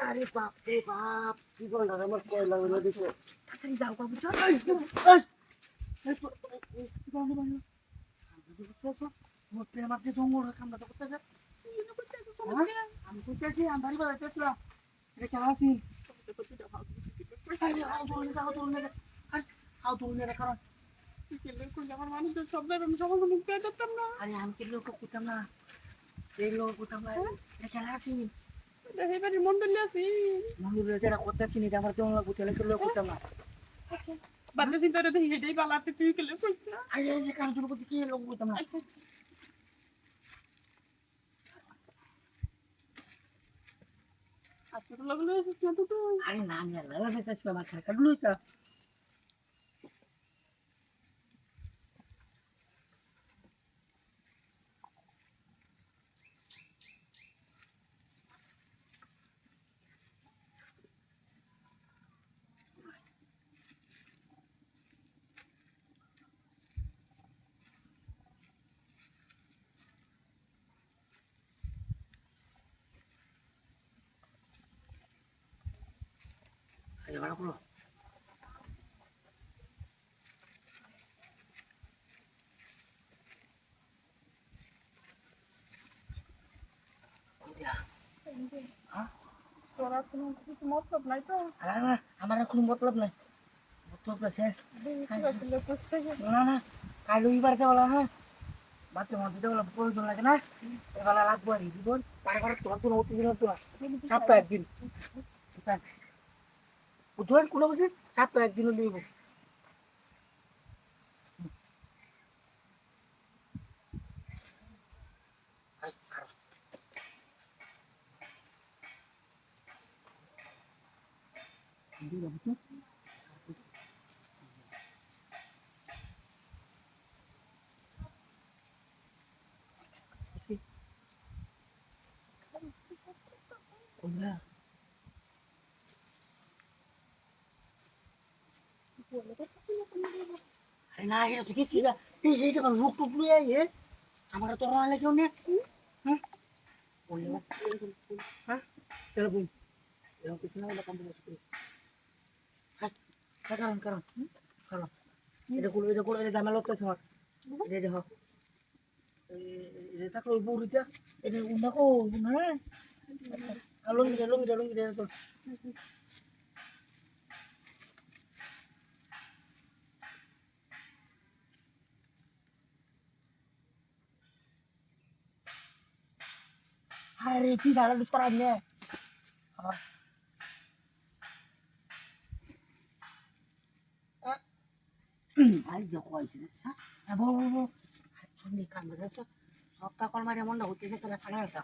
আরে বাপ রে বাপ, জীবনটা আমার কয়লা হয়ে দিছে। তাড়াতাড়ি যাও বাবু চল। মরতে আমার যে জঙ্গল কামড়া করতেছে। আমি করতেছি, আমি বাড়ি বাজাইতেছিলাম। এটা কেন আছি? কারণ আমার মানুষের সব আমি সমাজে মুখ পেয়ে করতাম না। আরে আমি কি লোক করতাম না, এই লোক করতাম না। এটা কেন আছি? এবারে মন্ডলে আছি। মন্দিরে যেটা করতেছি না, আমার কেমন লাগবে? তাহলে লোক করতাম না। বাদে চিন্তা করে দেখি এটাই পালাতে তুই গেলে কইছ না। আরে এই যে কারণ তোর প্রতি কি লোক করতাম না। আচ্ছা আচ্ছা আজকে তো লাগলো এসেছিস না তো তুই। আরে না, আমি আর লালা বেঁচেছিলাম, আমার খারাপ কাটলো এটা। আরে ভালো করো। তোরা কোনো কিছু মতলব নাই তো? আরে না, আমার আর কোনো মতলব নাই। মতলব আছে? না না, কাল রবিবার বলা, হ্যাঁ বাচ্চা মধ্যে বলা প্রয়োজন লাগে না, এবেলা লাগবো আর জীবন তারপরে তোমার কোনো অতিদিন তো সপ্তাহে একদিন বুঝবেন কোনো বুঝি সপ্তাহে একদিনও নিব। আরে না, এটা তো কিছু না, এই যে লোক টুক লুয়ে আমার তো রান্না কেউ নেই। হ্যাঁ হ্যাঁ চলো বই এরকম কিছু না হলে কম্পিউটার করি। হ্যাঁ কারণ কারণ কারণ এটা করলে এটা জামা লোকটা আমার এটা হোক এটা থাকলো বউরিটা এটা উন্নাকো হ্যাঁ লঙ্গি তো আরে কি ভালো লুস করা নিয়ে আই যখন আইছি না বউ বউ সন্ধি কাম সপ্তাহ কল মারে মনটা হচ্ছে সেখানে ঠান্ডা